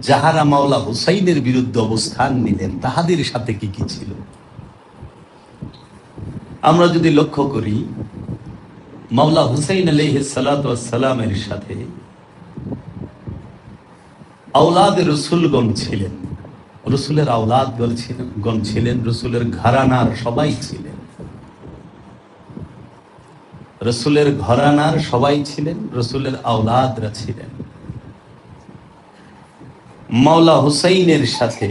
যাহারা মাওলা হুসাইনের বিরুদ্ধে অবস্থান নিলেন তাহাদের সাথে কি কি ছিল। আমরা যদি লক্ষ্য করি, মাওলা হুসাইন আলাইহিস সালাতু ওয়াস সালামের সাথে আওলাদে রসুলগণ ছিলেন, রসুলের আওলাদগণ ছিলেন, রসুলের ঘরানার সবাই ছিলেন, রসুলের ঘরানার সবাই ছিলেন, রসুলের আওলাদরা ছিলেন। মাওলা হুসাইনের সাথে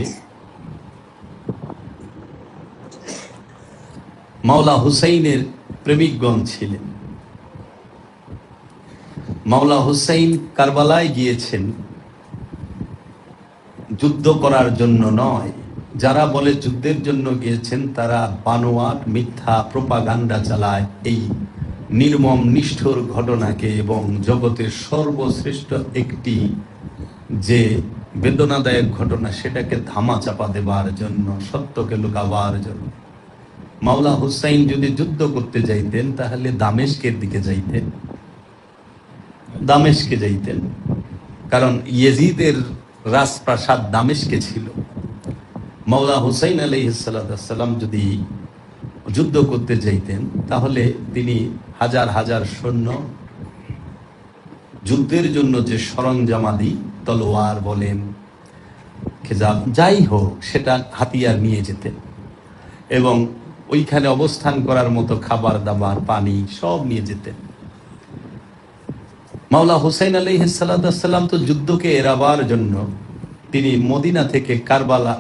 মাওলা হুসাইনের প্রেমিকগণ ছিলেন। মাওলা হুসাইন কারবালায় গিয়েছেন যুদ্ধ করার জন্য নয়। যারা বলে যুদ্ধের জন্য গিয়েছেন তারা বানোয়াট মিথ্যা প্রোপাগান্ডা চালায় এই নির্মম নিষ্ঠুর ঘটনাকে এবং জগতের সর্বশ্রেষ্ঠ একটি যে বেদনাদায়ক ঘটনা সেটাকে ধামা চাপা দেবার জন্য, সত্যকে লুকাবার জন্য। মাওলা হুসাইন যদি যুদ্ধ করতে যাইতেন তাহলে দামেস্কের দিকে যাইতেন, দামেস্কে যাইতেন, কারণ ইয়েজিদের রাজপ্রাসাদ দামেস্কে ছিল। মাওলা হুসাইন আলাইহিস সালাম যদি যুদ্ধ করতে যাইতেন তাহলে তিনি হাজার হাজার সৈন্য, যুদ্ধের জন্য যে সরঞ্জামাদি, তলোয়ার বলেন, খেজাব, যাই হোক, সেটা হাতিয়ার নিয়ে যেতেন এবং ওইখানে অবস্থান করার মতো খাবার দাবার, পানি সব নিয়ে যেতেন। মাওলা হুসাইন আলাইহিস সালাম তো যুদ্ধকে এড়াবার জন্য তিনি মদিনা থেকে কারবালা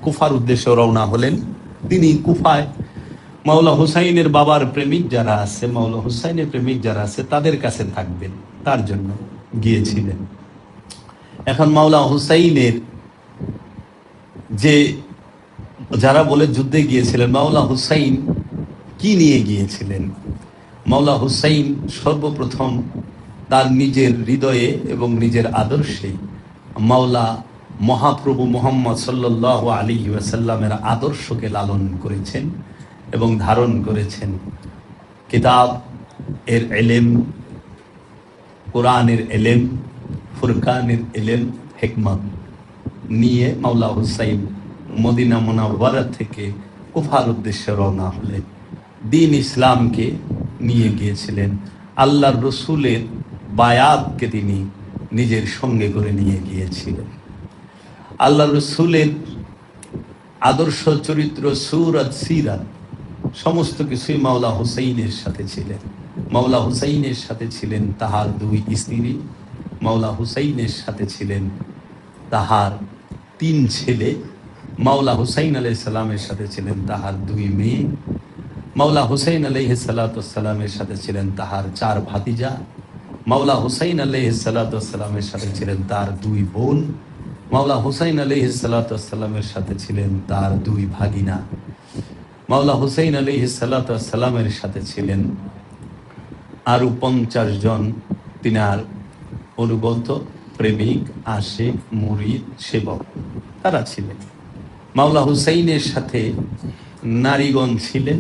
কুফার উদ্দেশ্যে রওনা হলেন। তিনি কুফায় মাওলা হুসাইনের বাবার প্রেমিক যারা আছে, মাওলা হুসাইনের প্রেমিক যারা আছে তাদের কাছে থাকবেন, তার জন্য গিয়েছিলেন। এখন মাওলা হুসাইনের যে যারা বলে যুদ্ধে গিয়েছিলেন, মাওলা হুসাইন কি নিয়ে গিয়েছিলেন? মাওলা হুসাইন সর্বপ্রথম তার নিজের হৃদয়ে এবং নিজের আদর্শে মাওলা মহাপ্রভু মুহাম্মদ সাল্লাল্লাহু আলাইহি ওয়াসাল্লামের আদর্শকে লালন করেছেন এবং ধারণ করেছেন। কিতাব এর এলেম, কোরআনের এলেম, ফুরকানের এলেম, হিকমত নিয়ে মাওলা হুসাইন মদিনা মুনাওয়ারা থেকে কুফার উদ্দেশ্যে রওনা হলেন। দ্বীন ইসলামকে নিয়ে গিয়েছিলেন। আল্লাহর রসুলের বায়াতকে তিনি নিজের সঙ্গে করে নিয়ে গিয়েছিলেন। আল্লাহ রসুলের আদর্শ চরিত্র, সূরত, সিরাত সমস্ত কিছুই মাওলা হুসাইনের সাথে ছিলেন। মাওলা হুসাইনের সাথে ছিলেন তাহার দুই স্ত্রী, মাওলা হুসাইনের সাথে ছিলেন তাহার 3 ছেলে, মাওলা হুসাইন আলাইহিস সালামের সাথে ছিলেন তাহার 2 মেয়ে, মাওলা হুসাইন আলাইহিস সালামের সাথে ছিলেন তাহার 4 ভাতিজা, মাওলা হুসাইন আলাইহিস সালামের সাথে ছিলেন তার 2 বোন, মাওলা হুসাইন আলাইহিস সালামের সাথে ছিলেন তার 2 ভাগিনা, মাওলা হুসাইন আলাইহিস সালামের সাথে ছিলেন আরো 50 জন তিনার অনুগত, প্রেমিক, আশিক, মুরিদ, সেবক, তারা ছিলেন। মাওলা হুসাইনের সাথে নারীগণ ছিলেন।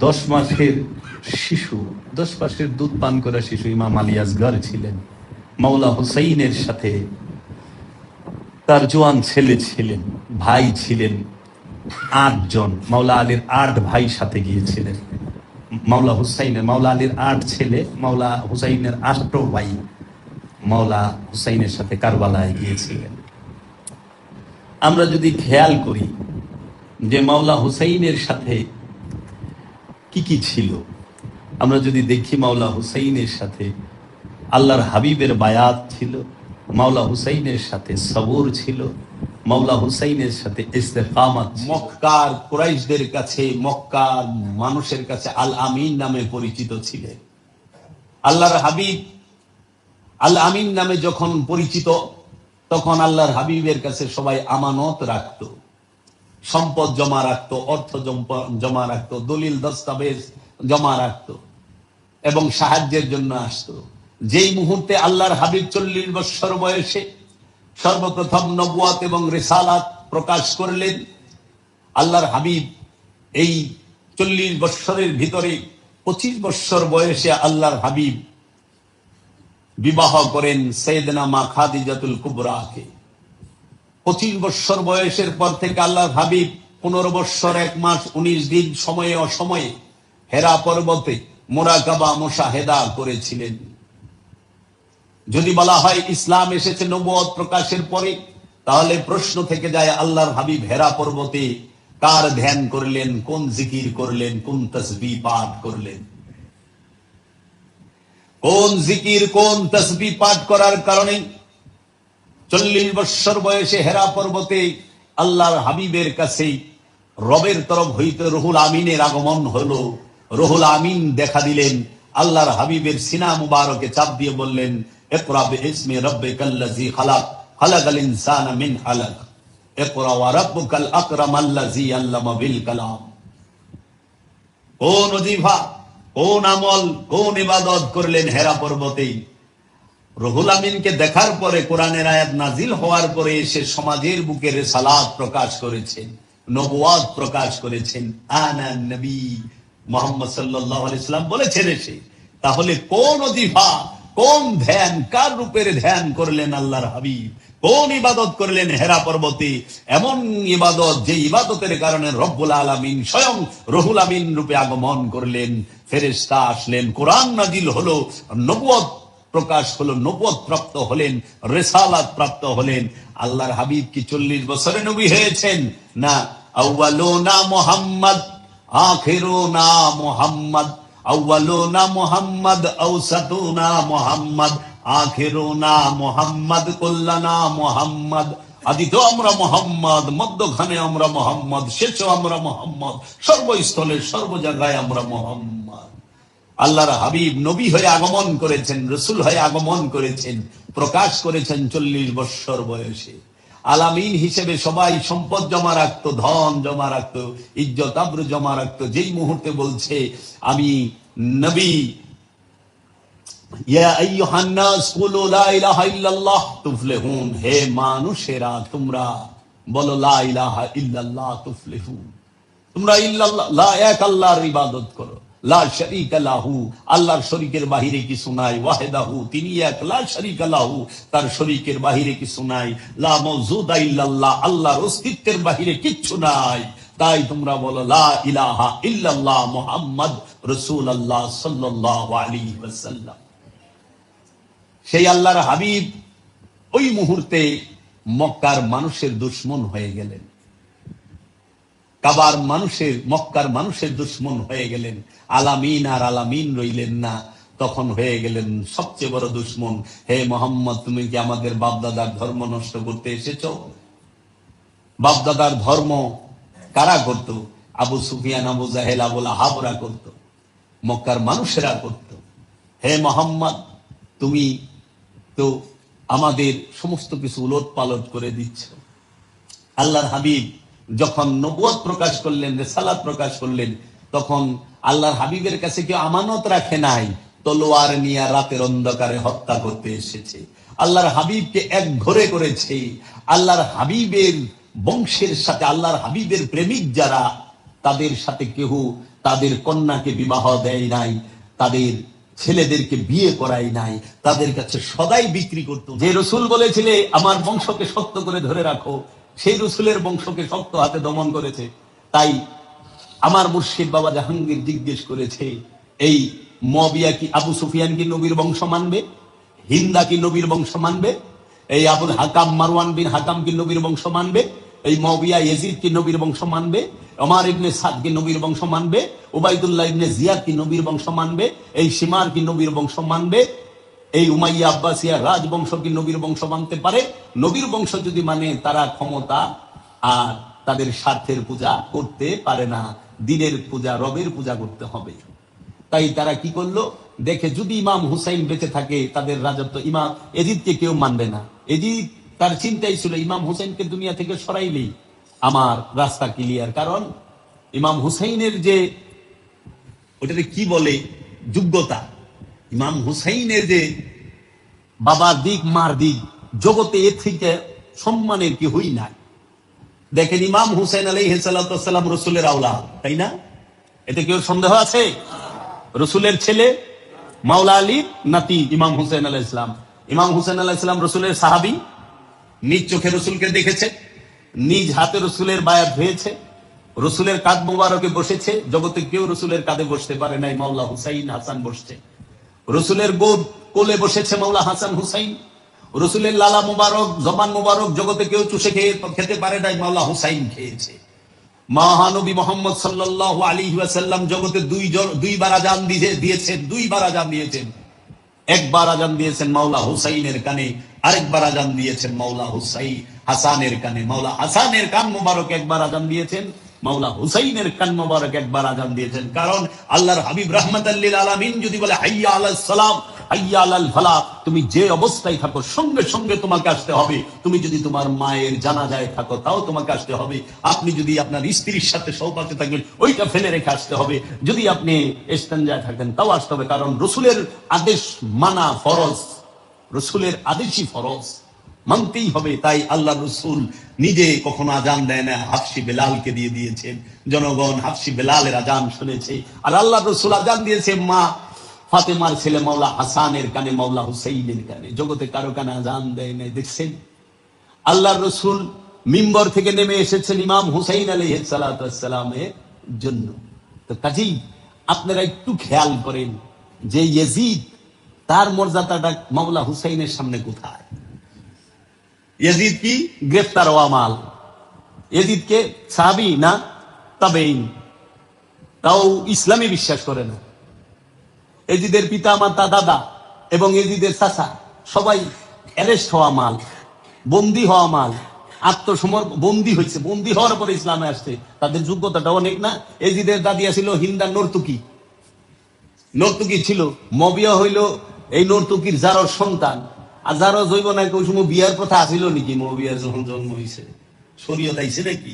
10 মাসের শিশু, 10 মাসের দুধ পান করা শিশু ইমাম আলী আসগর ছিলেন। মাওলা হুসাইনের সাথে তার জোয়ান ছেলে ছিলেন, ভাই ছিলেন 8 জন। মাওলা আলীর 8 ভাই সাথে গিয়েছিলেন। মাওলা আলীর 8 ছেলে, মাওলা হুসাইনের 8 ভাই মাওলা হুসাইনের সাথে কারবালায় গিয়েছিলেন। আমরা যদি খেয়াল করি যে মাওলা হুসাইনের সাথে কি কি ছিল, আমরা যদি দেখি মাওলা হুসাইনের সাথে আল্লাহর হাবিবের বায়াত ছিল, মাওলা হুসাইনের সাথে সবর ছিল, মাওলা হুসাইনের সাথে ইস্তেকামত। মক্কার কুরাইশদের কাছে, মক্কার মানুষের কাছে আল আমিন নামে পরিচিত ছিলেন। আল্লাহর হাবিব আল আমিন নামে যখন পরিচিত, তখন আল্লাহর হাবিবের কাছে সবাই আমানত রাখত, সম্পদ জমা রাখত, অর্থ জমা রাখত, দলিল দস্তাবেজ জমা রাখত এবং সাহায্যের জন্য আসত। যেই মুহূর্তে আল্লাহর হাবিব 40 বছর বয়সে সর্বপ্রথম নবুয়ত এবং রিসালাত প্রকাশ করলেন, আল্লাহর হাবিব এই 40 বছরের ভিতরে 25 বছর বয়সে আল্লাহর হাবিব বিবাহ করেন সাইয়েদনা মা খাদিজাতুল কুবরাকে। 25 বছর বয়সের পর থেকে আল্লাহর হাবিব 15 বছর 1 মাস 19 দিন সময়ে অসময়ে হেরা পর্বতে মুরাকাবা মুশাহেদা করেছিলেন। যদি বলা হয় ইসলাম এসেছে নবুয়ত প্রকাশের পরে, তাহলে প্রশ্ন থেকে যায় আল্লাহর হাবিব হেরা পর্বতে কার ধ্যান করলেন, কোন জিকির করলেন, কোন তাসবিহ পাঠ করলেন? কোন জিকির কোন তাসবিহ পাঠ করার কারণে 40 বছর বয়সে হেরা পর্বতে আল্লাহর হাবিবের কাছে রবের তরফ হইতে রুহুল আমিনের আগমন হলো। রুহুল আমিন দেখা দিলেন, আল্লাহর হাবিবের সিনা মুবারকে চাপ দিয়ে বললেন, ইকরা বিইসমি রাব্বিকাল্লাযী খালাক, খালাকাল ইনসানা মিন আলাক, ইকরা ওয়া রাব্বুকাল আকরামাল্লাযী আল্লামা বিল কালাম। কোন ওজিফা, কোন আমল, কোন ইবাদত করলেন হেরা পর্বতেই? রুহুল আমিনকে দেখার পরে, কোরআনের আয়াত নাজিল হওয়ার পরে এসে সমাজের বুকে রিসালাত প্রকাশ করেছেন, নবুয়াত প্রকাশ করেছেন। আনা নবী মুহাম্মদ সাল্লাল্লাহু আলাইহি ওয়াসাল্লাম বলেছেন এসে। তাহলে কোন ওজিফা, কোন ধ্যান, কার রূপের ধ্যান করলেন আল্লাহর হাবিব? কোন ইবাদত করলেন হেরা পর্বতে? এমন ইবাদত যে ইবাদতের কারণে রব্বুল আলামিন স্বয়ং রুহুল আমিন রূপে আগমন করলেন, ফেরেশতা আসলেন, কোরআন নাজিল হলো, নবুয়ত প্রকাশ হলো, নবুয়ত প্রাপ্ত হলেন, রিসালাত প্রাপ্ত হলেন। আল্লাহর হাবিব কি 40 বছরে নবী হয়েছেন? না। আউয়ালুনা মুহাম্মদ, আখিরুনা মুহাম্মদ, আউয়ালুনা মুহাম্মদ, আওসাতুনা মুহাম্মদ, আখিরুনা মুহাম্মদ, কুল্লানা মুহাম্মদ। আদি তো আমরা মুহাম্মদ, মধ্যখানে আমরা মুহাম্মদ, শেষে আমরা মুহাম্মদ, সর্বস্থলে সর্ব জায়গায় আমরা মুহাম্মদ। আল্লাহর হাবিব নবী হয়ে আগমন করেছেন, রসুল হয়ে আগমন করেছেন, প্রকাশ করেছেন 40 বছর বয়সে। আলামিন হিসেবে সবাই সম্পদ জমা রাখতো, ধন জমা রাখতো, ইজ্জত আবরু জমা রাখতো। যেই মুহূর্তে বলছে আমি নবী, ইয়া আইয়ুহান নাস কুলু লা ইলাহা ইল্লাল্লাহ তুফলিহুন, হে মানুষেরা তোমরা বলো লা ইলাহা ইল্লাল্লাহ তুফলিহুন, তোমরা ইল্লাল্লাহ লা এক আল্লাহর ইবাদত করো, লা শারীকা লাহু, আল্লাহর শরীকের বাহিরে কিছু নাই, ওয়াহিদাহু, তিনি এক, লা শারীকা লাহু, তার শরীকের বাহিরে কিছু নাই, লা মাওজুদা ইল্লাল্লাহ, আল্লাহর অস্তিত্বের বাহিরে কিচ্ছু নাই। তাই তোমরা বলো লা ইলাহা ইল্লাল্লাহ মুহাম্মদ রাসূলুল্লাহ সাল্লাল্লাহু আলাইহি ওয়াসাল্লাম। সেই আল্লাহর হাবিব ওই মুহূর্তে মক্কার মানুষের দুশমন হয়ে গেলেন, কাবার মানুষের, মক্কার মানুষের দুশমন হয়ে গেলেন। আলামিন আর আলামিন রইলেন না, তখন হয়ে গেলেন সবচেয়ে বড় দুশমন। হে মোহাম্মদ, তুমি কি আমাদের বাপদাদার ধর্ম নষ্ট করতে এসেছো? বাপদাদার ধর্ম কারা করত? আবু সুফিয়ান, আবু জাহেল, আবু লাহাবরা করত, মক্কার মানুষেরা করত। হে মোহাম্মদ, তুমি তো আমাদের সমস্ত কিছু উলট পালট করে দিচ্ছ। আল্লাহর হাবিব যখন নবুয়ত প্রকাশ করলেন, রিসালাত প্রকাশ করলেন, তখন আল্লাহর হাবিবের কাছে কেউ আমানত রাখে নাই, তলোয়ার নিয়ে রাতের অন্ধকারে হত্যা করতে এসেছে। আল্লাহর হাবিবকে এক ঘরে করেছে। আল্লাহর হাবিবের বংশের সাথে, আল্লাহর হাবিবের প্রেমিক যারা, তাদের সাথে কেউ তাদের কন্যাকে বিবাহ দেয় নাই, তাদের ছেলেদেরকে বিয়ে করাই নাই, তাদের কাছে সদাই বিক্রি করত। যে রসুল বলেছিলে আমার বংশকে শক্ত করে ধরে রাখো, সেই রসুলের বংশকে শক্ত হাতে দমন করেছে। তাই আমার মুর্শিদ বাবা জাহাঙ্গীর জিজ্ঞেস করেছে, এই মুয়াবিয়া কি, আবু সুফিয়ান কি নবীর বংশ মানবে? হিন্দা কি নবীর বংশ মানবে? এই আবুল হাকাম মারওয়ান বিন হাকাম কি নবীর বংশ মানবে? এই মুয়াবিয়া ইয়াজিদ কি নবীর বংশ মানবে? ওমর ইবনে সাদ কি নবীর বংশ মানবে? উবাইদুল্লাহ ইবনে জিয়াদ কি নবীর বংশ মানবে? এই শিমার কি নবীর বংশ মানবে? এই উমাইয়া আব্বাসিয়া রাজবংশ কি নবীর বংশ মানতে পারে? নবীর বংশ যদি মানে, তারা ক্ষমতা আর তাদের স্বার্থের পূজা করতে পারে না, দিনের পূজা, রবের পূজা করতে হবে। তাই তারা কি করলো, দেখে যদি ইমাম হুসাইন বেঁচে থাকে তাদের রাজত্ব, ইমাম এজিদকে কেউ মানবে না। এজিদ তার চিন্তাই ছিল ইমাম হুসাইনকে দুনিয়া থেকে সরাইলেই আমার রাস্তা ক্লিয়ার। কারণ ইমাম হুসাইনের যে, ওটাতে কি বলে, যোগ্যতা, ইমাম হুসাইনের যে বাবার দিক, মার দিক, জগতে এর থেকে সম্মানের কি হই না। দেখেন ইমাম হুসাইন আলাইহিস সালাম রসুলের আওলাদ, তাই না? এতে কেউ সন্দেহ আছে? রসুলের ছেলে, মাওলা আলীর নাতি ইমাম হুসেন আলাইহিস সালাম। ইমাম হুসেন আলাইহিস সালাম রসুলের সাহাবী, নিজ চোখে রসুলকে দেখেছে, নিজ হাতে রসুলের বায়াত হয়েছে, রসুলের কাঁধ মোবারকে বসেছে। জগতে কেউ রসুলের কাঁধে বসতে পারে নাই, মাওলা হুসাইন হাসান বসছে। রসুলের গোদ কোলে বসেছে মাওলা হাসান হুসাইন। রসুলের লালা মুবারক, জবান মুবারক জগতে কেউ চুষে খেতে পারে নাই, মাওলা হুসাইন খেয়েছে। মহানবী মোহাম্মদ সাল্লাল্লাহু আলাইহি ওয়াসাল্লাম জগতে দুইবার আযান দিয়েছেন, দুইবার আযান দিয়েছেন। একবার আযান দিয়েছেন মাওলা হুসাইনের কানে, আরেকবার আযান দিয়েছেন মাওলা হুসাইন হাসানের কানে। মাওলা হাসানের কান মোবারক একবার আযান দিয়েছেন, মাওলা হুসাইনের কান মোবারক একবার আযান দিয়েছেন। কারণ আল্লাহর হাবিব রাহমাতাল লিল আলামিন যদি বলে হাইয়া আলাস সালাম, হাইয়া আলাল ফালাহ, তুমি যে অবস্থায় থাকো সঙ্গে সঙ্গে তোমাকে আসতে হবে। তুমি যদি তোমার মায়ের জানাজায় থাকো তাও তোমাকে আসতে হবে। আপনি যদি আপনার স্ত্রীর সাথে সহবাসে থাকবেন ওইটা ফেলে রেখে আসতে হবে। যদি আপনি ইস্তেঞ্জায় থাকেন তাও আসতে হবে। কারণ রসুলের আদেশ মানা ফরজ, রসুলের আদেশই ফরজ, মানতেই হবে। তাই আল্লাহ রসুল নিজে কখনো আজান দেয় না, হাফসি বেলালকে দিয়ে দিয়েছেন। জনগণ হাফসি বেলালের আজান শুনেছে। আর আল্লাহ রসুল আজান দিয়েছে মা ফাতেমার ছেলে মাওলা হাসানের কানে, মাওলা হুসাইনের কানে। জগতে কারো কানে আজান দেয় নাই। দেখছেন আল্লাহ রসুল মিম্বর থেকে নেমে এসেছেন ইমাম হুসাইন আলাইহিস সালাতু ওয়াস সালামের জন্য। তো কাজেই আপনারা একটু খেয়াল করেন যে ইয়াজিদ তার মর্যাদাটা মাওলা হুসাইনের সামনে কোথায়। ইয়াজিদ কি গ্রেফতার হওয়া মাল। ইয়াজিদকে সাহাবী না তাবেঈন, তাও ইসলামে বিশ্বাস করে না। ইয়াজিদের পিতা মাতা দাদা এবং ইয়াজিদের চাচা সবাই অ্যারেস্ট হওয়া মাল, বন্দী হওয়া মাল, আত্মসমর্পণ, বন্দী হয়েছে, বন্দী হওয়ার পরে ইসলামে আসছে। তাদের যোগ্যতাটা অনেক না। ইয়াজিদের দাদিয়া ছিল হিন্দা নর্তুকি, নর্তুকি ছিল। মবিয়া হইল এই নর্তুকির জারর সন্তান। আর যারা জৈব নাকি ওই সময় বিয়ার প্রথা আসিল নাকি? মবিয়ার যখন জন্ম হয়েছে শরীয়ত আইছে নাকি?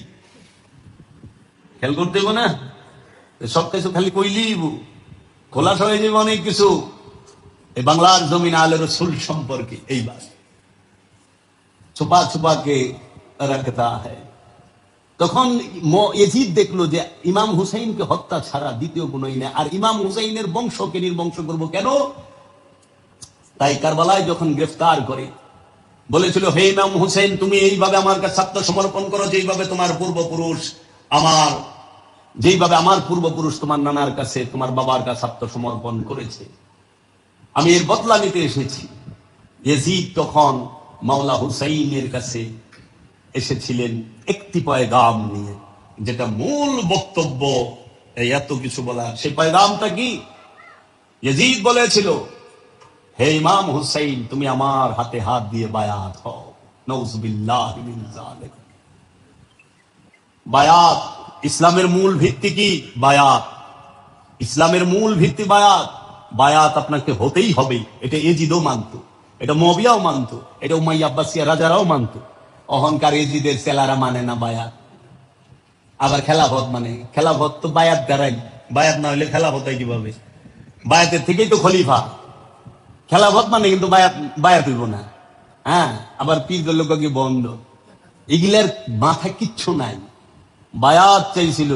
খেয়াল করতে হইব না? সব কিছু খালি কইলেই খোলাস হয়ে যাবে অনেক কিছু। এই বাংলার জমিন আলে রসুল সম্পর্কে এইবার ছুপা ছুপা কে রাখতা হ্যায়। তখন ইয়াজিদ দেখলো যে ইমাম হুসাইনকে হত্যা ছাড়া দ্বিতীয় কোনোই নেই। আর ইমাম হুসাইনের বংশকে নির্বংশ করবো কেন? তাই কারবালায় যখন গ্রেফতার করে বলেছিল, হে ইমাম হুসাইন, তুমি এইভাবে আমার কাছে আত্মসমর্পণ করো যেইভাবে তোমার পূর্বপুরুষ আমার পূর্বপুরুষ তোমার নানার কাছে, তোমার বাবার কাছে আত্মসমর্পণ করেছে। আমি এর বদলা নিতে এসেছি। ইয়াজিদ তখন মাওলা হুসাইনের কাছে এসেছিলেন একটি পয়গাম নিয়ে, যেটা মূল বক্তব্য। এত কিছু বলা, সেই পয়গামটা কি? ইয়াজিদ বলেছিল, হে ইমাম হুসাইন, তুমি আমার হাতে হাত দিয়ে বায়াত হও। নাউযুবিল্লাহি মিন যালিক। বায়াত ইসলামের মূল ভিত্তি কি? বায়াত ইসলামের মূল ভিত্তি বায়াত। বায়াত আপনাকে হতেই হবে। এটা ইয়াজিদও মানত, এটা মুআবিয়াও মানত, এটা উমাইয়া আব্বাসিয়া রাজারাও মানত। অহংকার ইয়াজিদের ছেলেরা মানে না বায়াত। আবার খেলাফত মানে, খেলাফত তো বায়াত দ্বারাই। বায়াত না হলে খেলাফত হয় কিভাবে? বায়াতের থেকেই তো খলিফা। খেলাফত মানে কিন্তু বায়াত হইব না। হ্যাঁ, আবার পীর লোক বন্ধ, এগুলার মাথায় কিচ্ছু নাই। বায়াত চাইছিল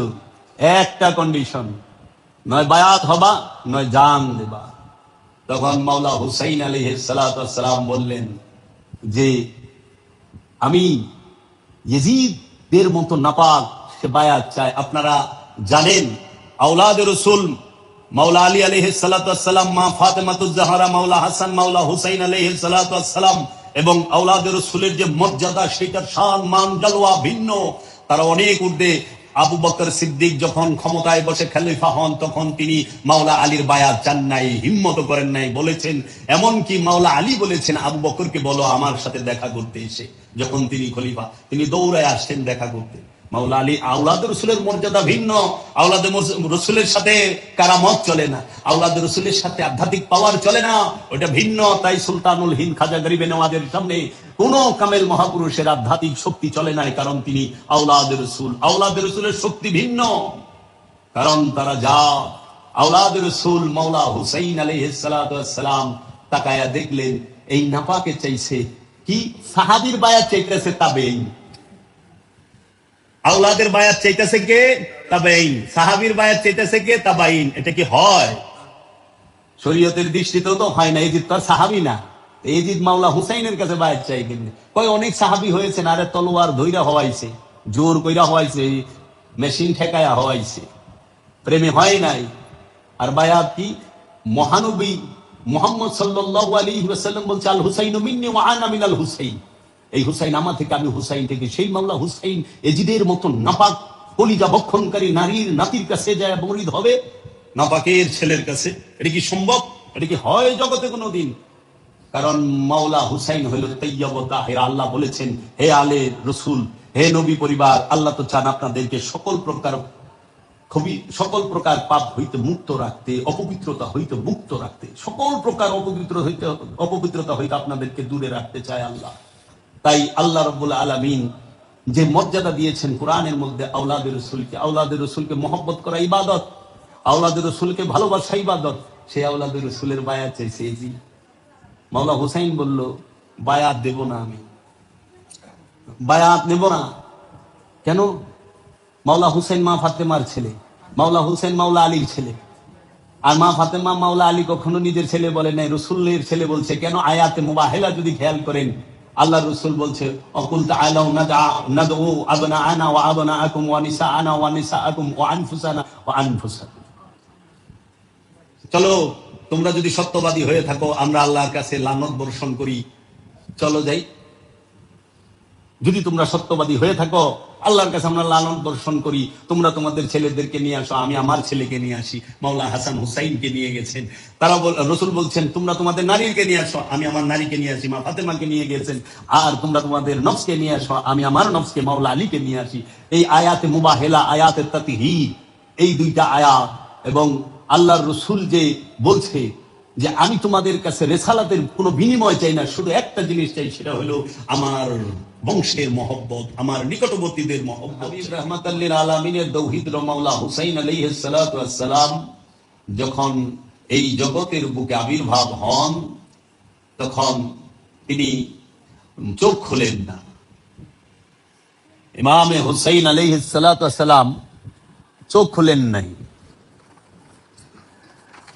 একটা কন্ডিশন, নয় বায়াত হবা নয় জান দেবা। তখন মাওলা হুসাইন আলাইহিস সালাতু ওয়াস সালাম বললেন যে আমি ইয়াজিদের মতো নাপাক সে বায়াত চাই। আপনারা জানেন আওলাদ রাসূল মাওলা আলী আলাইহিস সালাতু ওয়াস সালাম, মা ফাতেমাতুজ জাহরা, মাওলা হাসান, মাওলা হুসাইন আলাইহিস সালাতু ওয়াস সালাম এবং আওলাদ রাসূলের যে মর্যাদা, সেটার শান মান জালওয়া ভিন্ন। তারা অনেক ঊর্ধ্বে। আবু বকর সিদ্দিক যখন ক্ষমতায় বসে খলিফা হন, তখন তিনি মাওলা আলীর বায়াত চান নাই, হিম্মত করেন নাই, বলেছেন, এমনকি মাওলা আলী বলেছেন আবু বকরকে বলো আমার সাথে দেখা করতে এসে। যখন তিনি খলিফা, তিনি দৌড়ায় আসছেন দেখা করতে। মাওলা আলী, আওলাদ রসুলের মর্যাদা ভিন্ন। আওলাদ রসুলের সাথে কারামত চলে না, আওলাদ রসুলের সাথে আধ্যাত্মিক পাওয়ার চলে না, ওটা ভিন্ন। তাই সুলতানুল হিন্দ খাজা গরিবে নওয়াজের সামনে কোন কামেল মহাপুরুষের আধ্যাত্মিক শক্তি চলে নাই, কারণ তিনি আওলাদ রসুল। আওলাদ রসুলের শক্তি ভিন্ন, কারণ তারা যা আওলাদ রসুল মাওলা হুসাইন আলাইহিস সালাতু ওয়াস সালাম তাকায়া দেখলেন এই নাপাকে চাইছে কি? সাহাবীর বায়াত চাইতেছে তাবেঈন। আওলাদের বায়াত চাইতেছে কে? তাবেঈন। সাহাবীর বায়াত চাইতেছে কে? তাবেঈন। এটা কি হয়? শরীয়তের দৃষ্টিতেও তো হয় না, এজিদ তো আর সাহাবি না। এজিদ মাওলা হুসাইনের কাছে বায়াত চাই কিনে কয় অনেক সাহাবি হয়েছেন, আরে তলোয়ার ধইরা হওয়াইছে, জোর কইরা হওয়াইছে, মেশিন ঠেকায়া হওয়াইছে, প্রেমে হয় নাই। আর বায়াত কি? মহানবী মুহাম্মদ সাল্লাল্লাহু আলাইহি ওয়াসাল্লাম বলছে, আল হুসাইনু মিন্নি ওয়া আনা মিনাল হুসাইন, এই হুসাইন আমার থেকে, আমি হুসাইন থেকে। সেই মাওলা হুসাইন এজিদের মতন নাপাক কলিজা বক্ষণকারী নারীর নাতির কাছে যায় মরিদ হবে, নাপাকের ছেলের কাছে? এটা কি সম্ভব? এটা কি হয় জগতে কোনোদিন? কারণ মাওলা হুসাইন হইল তৈয়ব তাহের। আল্লাহ বলেছেন, হে আলে রসুল, হে নবী পরিবার, আল্লাহ তো চান আপনাদেরকে সকল প্রকার পাপ হইতে মুক্ত রাখতে, অপবিত্রতা হইতে মুক্ত রাখতে, সকল প্রকার অপবিত্রতা হইতে আপনাদেরকে দূরে রাখতে চায় আল্লাহ। তাই আল্লাহ রাব্বুল আলামিন যে মর্যাদা দিয়েছেন কোরআনের মধ্যে, আওলাদের রসুলকে মহব্বত করা ইবাদত, আওলাদের রসুলকে ভালোবাসা ইবাদত, সেই আওলাদের রসুলের বায়াত চাইছে জি। মাওলা হুসাইন বলল, বায়াত দেব না, আমি বায়াত নেব না। কেন? মাওলা হুসাইন মা ফাতেমার ছেলে, মাওলা হুসাইন মাওলা আলীর ছেলে। আর মা ফাতেমা মাওলা আলী কখনো নিজের ছেলে বলে নাই, রসুলের ছেলে বলছে। কেন? আয়াতে মুবাহেলা যদি খেয়াল করেন, আল্লাহ রসুল বলছে, অকুল তাআলাউ নাদউ আবনাআনা ওয়া আবনাআকুম ওয়া নিসাআনা ওয়া নিসাআকুম ওয়া আনফুসানা ওয়া আনফুসাকুম। চলো, তোমরা যদি সত্যবাদী হয়ে থাকো, আমরা আল্লাহর কাছে লানত বর্ষণ করি, চলো যাই। যদি তোমরা সত্যবাদী হয়ে থাকো, আল্লাহর কাছে আমরা লানত বর্ষণ করি, তোমরা তোমাদের ছেলেদেরকে নিয়ে আসো, আমি আমার ছেলেকে নিয়ে আসি। মাওলা হাসান হুসাইনকে নিয়ে গেছেন। তারা রসুল বলছেন, তোমরা তোমাদের নারীকে নিয়ে আসো, আমি আমার নারীকে নিয়ে আসি। মা ফাতেমাকে নিয়ে গেছেন। আর তোমরা তোমাদের নফসকে নিয়ে আসো, আমি আমার নফসকে মাওলা আলীকে নিয়ে আসি। এই আয়াতে মুবাহেলা, আয়াতে তাতিহীর, এই দুইটা আয়াত। এবং আল্লাহর রসুল যে বলছে যে আমি তোমাদের কাছে রেসালাতের কোনো বিনিময় চাই না, শুধু একটা জিনিস চাই, সেটা হলো আমার বংশের মহব্বত, আমার নিকটবর্তীদের মহব্বত। হাবিব রাহমাতাল লিল আলামিনের দৌহিত্র মাওলা হুসাইন আলাইহিস সালাতু ওয়াস সালাম যখন এই জগতের বুকে আবির্ভাব হন, তখন তিনি চোখ খুলেন না। ইমামে হুসাইন আলাইহিস সালাতু ওয়াস সালাম চোখ খুলেন নাই।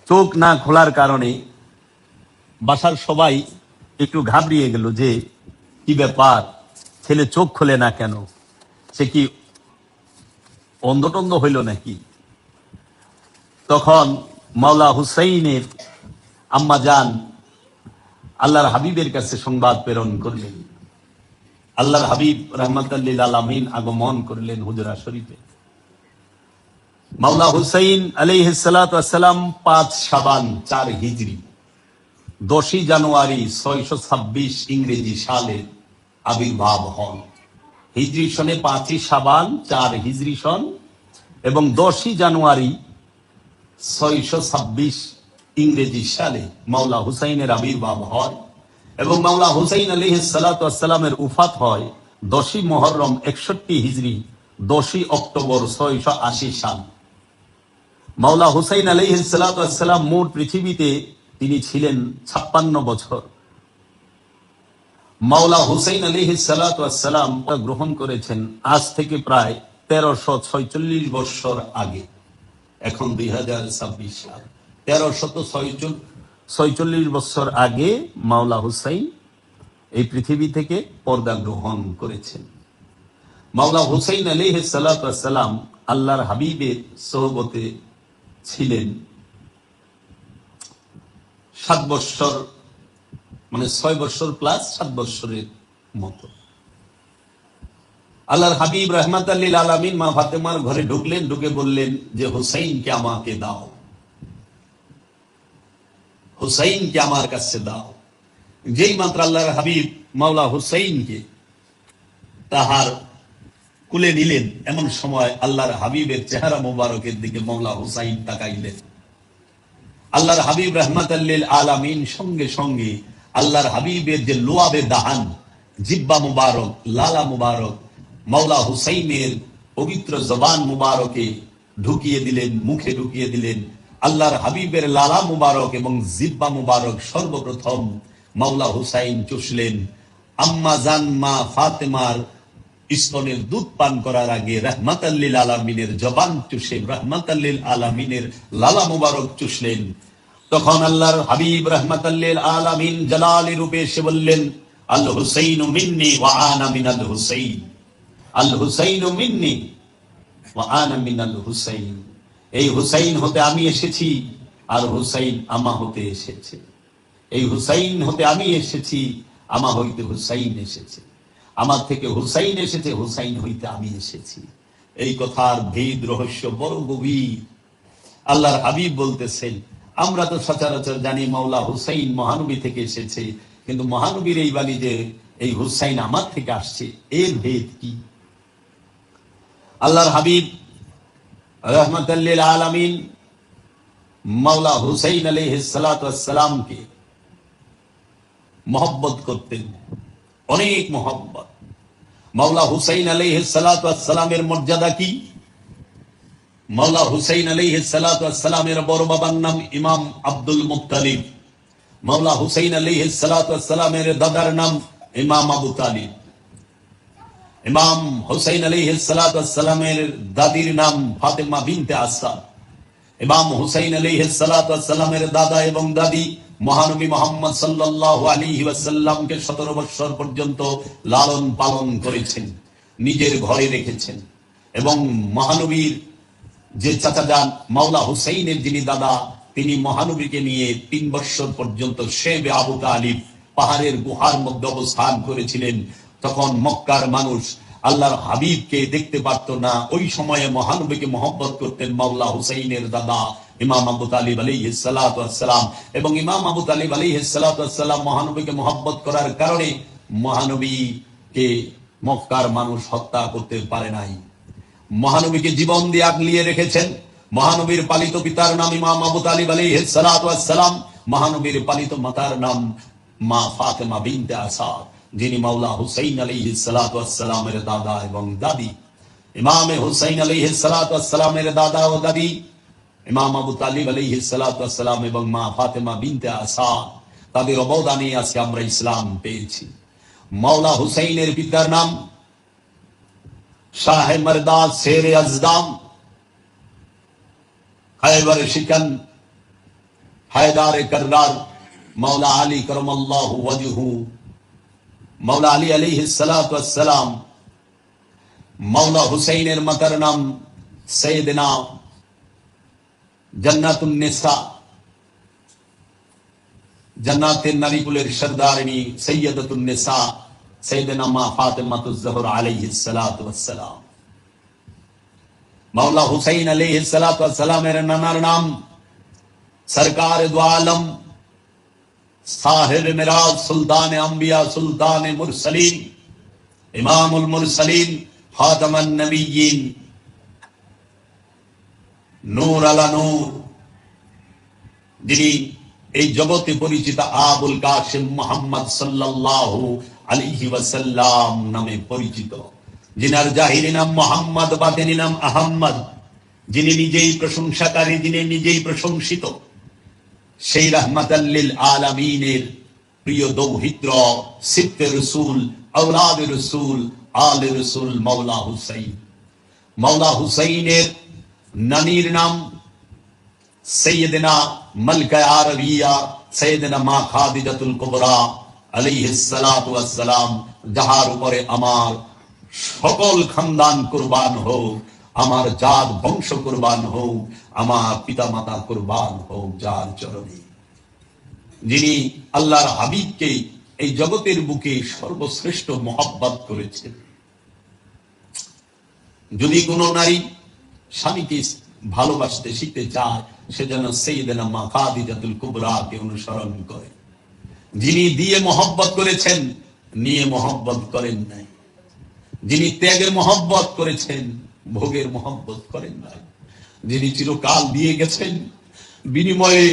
চোখ না খোলার কারণে বাসার সবাই একটু ঘাবড়িয়ে গেল যে কি ব্যাপার, ছেলে চোখ খোলে না কেন? সে কি অন্ধটন্ধ হইল নাকি? তখন মাওলা হুসাইনের আম্মা জান আল্লাহর হাবিবের কাছে সংবাদ প্রেরণ করলেন। আল্লাহর হাবিব রাহমাতাল লিল আলামিন আগমন করলেন হুজরা শরীফে। মাওলা হুসাইন আলাইহিস সালাতু ওয়াস সালাম 5 শাবান 4 হিজরি 10 জানুয়ারি 626 ইংরেজি সালে আবির্ভাব হন। হিজরি সনে 5 শাবান 4 হিজরি সন এবং 10 জানুয়ারি 626 ইংরেজি সালে মাওলা হুসাইনের আবির্ভাব হয়। এবং মাওলা হুসাইন আলাইহিস সালাতু ওয়াস সালামের উফাত হয় 10 মুহররম 61 হিজরি 10 অক্টোবর 680 সাল। মাওলা হুসাইন আলাইহিস সালাতু ওয়াস সালাম মোট পৃথিবীতে তিনি ছিলেন 56 বছর। মাওলা হুসাইন আলাইহিস সালাতু ওয়াস সালাম গ্রহণ করেছেন আজ থেকে প্রায় 1346 বছর আগে। এখন 2026 সাল। 1346 বছর আগে মাওলা হুসাইন এই পৃথিবী থেকে পর্দা গ্রহণ করেছেন। মাওলা হুসাইন আলাইহিস সালাতু ওয়াস সালাম আল্লাহর হাবিবের সোহবতে ছিলেন 7 বছর, মানে 6 বছর প্লাস 7 বছরের মতো। আল্লাহর হাবিব রাহমাতাল লিল আলামিন মা ফাতেমার ঘরে ঢুকলেন, ঢুকে বললেন যে হুসাইনকে আমাকে দাও, হুসাইনকে আমার কাছে দাও। যেই মাত্র আল্লাহর হাবিব মাওলা হুসাইনকে তাহার কুলে নিলেন, এমন সময় আল্লাহর হাবিবের চেহারা মোবারকের দিকে মাওলা হুসাইন তাকাইলেন। আল্লাহর হাবিব রাহমাতাল লিল আলামিন সঙ্গে সঙ্গে আল্লাহর হাবিবের যে লোয়াবে দাহান, জিব্বা মুবারক, লালা মুবারক মাওলা হুসাইনের পবিত্র জবান মুবারকে ঢুকিয়ে দিলেন, মুখে ঢুকিয়ে দিলেন। আল্লাহর হাবিবের লালা মুবারক এবং জিব্বা মুবারক সর্বপ্রথম মাওলা হুসাইন চুষলেন। আম্মা জান মা ফাতেমার স্তনের দুধ পান করার আগে রাহমাতাল লিল আলামিনের জবান চুষে রাহমাতাল লিল আলামিনের লালা মুবারক চুষলেন। তখন আল্লাহর হাবিব রাহমাতাল লিল আলামিন জালালি রূপে এসে বললেন, আল হুসাইনু মিন্নি ওয়া আনা মিনাল হুসাইন, আল হুসাইনু মিন্নি ওয়া আনা মিনাল হুসাইন। এই হুসাইন হতে আমি এসেছি আর হুসাইন আমা হতে এসেছে। এই হুসাইন হতে আমি এসেছি, আমা হইতে হুসাইন এসেছে। আমার থেকে হুসাইন এসেছে, হুসাইন হইতে আমি এসেছি। এই কথার ভেদ রহস্য বড় গভীর। আল্লাহর হাবিব বলতেছেন, আমরা তো সচরাচর জানি মাওলা হুসাইন মহানবী থেকে এসেছে, কিন্তু মহানবীর এই বাণী যে এই হুসাইন আমার থেকে আসছে, এর ভেদ কি? আল্লাহর হাবিব রাহমাতাল লিল আলামিন মাওলা হুসাইন আলাইহিস সালাতু ওয়াস সালামকে মহব্বত করতেন, অনেক মহব্বত। মাওলা হুসাইন আলাইহিস সালাতু ওয়াস সালামের মর্যাদা কি? মাওলা হুসাইন আলাইহিস সালাতু ওয়াস সালামের বড় বাবার নাম ইমাম আব্দুল মুত্তালিব। মাওলা হুসাইন আলাইহিস সালাতু ওয়াস সালামের দাদার নাম ইমাম আবু তালিব। ইমাম হুসাইন আলাইহিস সালাতু ওয়াস সালামের দাদির নাম ফাতেমা বিনতে আসাদ। ইমাম হুসাইন আলাইহিস সালাতু ওয়াস সালামের দাদা এবং দাদি মহানবী মুহাম্মদ সাল্লাল্লাহু আলাইহি ওয়াসাল্লামকে 17 বছর পর্যন্ত লালন পালন করেছেন, নিজের ঘরে রেখেছেন। এবং মহানবীর যে চাচা যান মাওলা হুসাইনের যিনি দাদা, তিনি মহানবীকে নিয়ে 3 বছর পর্যন্ত শেবে আবু তালিব পাহাড়ের গুহার মধ্যে অবস্থান করেছিলেন। তখন মক্কার মানুষ আল্লাহর হাবিবকে দেখতে পারত না। ওই সময়ে মহানবীকে মহব্বত করতেন মাওলা হুসাইনের দাদা ইমাম আবু তালিব আলাইহিস সালাতু ওয়াস সালাম। এবং ইমাম আবু তালিব আলাইহিস সালাতু ওয়াস সালাম মহানবীকে মহব্বত করার কারণে মহানবীকে মক্কার মানুষ হত্যা করতে পারে নাই। মহানবীকে জীবন দিয়ে আগলিয়ে রেখেছেন। মহানবীর পালিত পিতার নাম ইমাম আবু তালিব আলাইহিস সালাতু ওয়াস সালাম। মহানবীর পালিত মাতার নাম মা ফাতেমা বিনতে আসাদ, যিনি মাওলা হুসাইন আলাইহিস সালাতু ওয়াস সালামের দাদা এবং দাদি। ইমামে হুসাইন আলাইহিস সালাতু ওয়াস সালামের দাদা ও দাদি ইমাম আবু তালিব আলাইহিস সালাতু ওয়াস সালাম এবং মা ফাতেমা বিনতে আসাদ, তাদের অবদানে আজকে আমরা ইসলাম পেয়েছি। মাওলা হুসাইনের পিতার নাম শাহে মরদাদ শেরে আজদাম, খায়বার শিকন, হায়দারে কররার, মাওলা আলী করমাল্লাহু ওয়াজহু। মাওলা আলী আলাইহিস সালাতু ওয়াস সালাম, মাওলা হুসাইনের মাতার নাম সৈয়দনা জান্নাতুন নিসা, জান্নাতের নারীকুলের সরদারিনী সৈয়দাতুন নিসা সৈয়দনা মা ফাতেমাতুজ জোহরা আলাইহিস সালাতু ওয়াস সালাম। মাওলা হুসাইন আলাইহিস সালাতু ওয়াস সালামের নানার নাম সরকার দু আলম, সাহেব মিরাজ, সুলতান আম্বিয়া, সুলতান মুরসলিন, ইমামুল মুরসলিন, খাতামান নবিয়্যিন, নূর আলা নূর, যিনি এই জগতে পরিচিত আবুল কাসিম মুহাম্মদ সাল্লাল্লাহু আলাইহি ওয়াসাল্লাম নামে পরিচিত, যিনার জাহিরি নাম মুহাম্মদ, বাতিনি নাম আহমদ, যিনি নিজেই প্রশংসাকারী, যিনি নিজেই প্রশংসিত, সেই রাহমাতাল লিল আলামিনের প্রিয় দৌহিত্র, সিবতে রাসূল, আওলাদে রাসূল, আলে রাসূল মাওলা হুসাইন। মাওলা হুসাইনের নানির নাম সৈয়দনা মালকা আরবিয়া, সৈয়দনা মা খাদিজাতুল কুবরা আলাইহিস সালাতু ওয়াস সালাম, যাহার উপরে আমার সকল খানদান কুরবান হোক, আমার জাত বংশ কুরবান হোক, আমার পিতা মাতা কুরবান হোক যার চরণে। যিনি আল্লাহর হাবিবকে এই জগতের বুকে সর্বশ্রেষ্ঠ মহব্বত করেছেন। যদি কোনো নারী স্বামীকে ভালোবাসতে শিখতে চায়, সে যেন সাইয়েদানা মা খাদিজাতুল কুবরাকে অনুসরণ করে, যিনি দিয়ে মহব্বত করেছেন, নিয়ে মহব্বত করেন নাই, যিনি ত্যাগের মহব্বত করেছেন, ভোগের মহব্বত করেন নাই, যিনি চিরকাল দিয়ে গেছেন, বিনিময়ে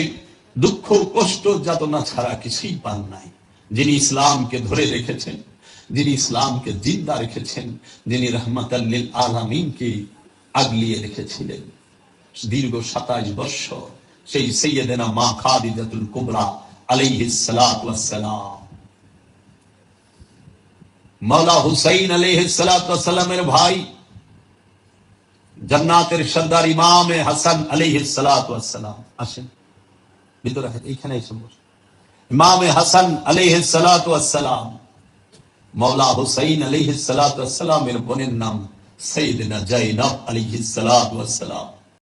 দুঃখ কষ্ট যাতনা ছাড়া কিছুই পান নাই, যিনি ইসলামকে ধরে রেখেছেন, যিনি ইসলামকে জিন্দা রেখেছেন, যিনি রাহমাতাল লিল আলামিনকে আগলিয়ে রেখেছিলেন দীর্ঘ 27 বছর, সেই সাইয়েদানা মা খাদিজাতুল কুবরা আলাইহিস সালাতু ওয়াস সালাম। মাওলা হুসাইন আলাইহিস সালাতু ওয়াস সালামের ভাই জান্নাতের সরদার ইমাম হাসান আলাইহিস সালাতু ওয়াস সালাম আসেন, ভিতরে এইখানে এসে বসে। ইমাম হাসান আলাইহিস সালাতু ওয়াস সালাম, মাওলা হুসাইন আলাইহিস সালাতু ওয়াস সালামের বোনের নাম সাইয়েদনা জাইনাব আলাইহিস সালাতু ওয়াস সালাম।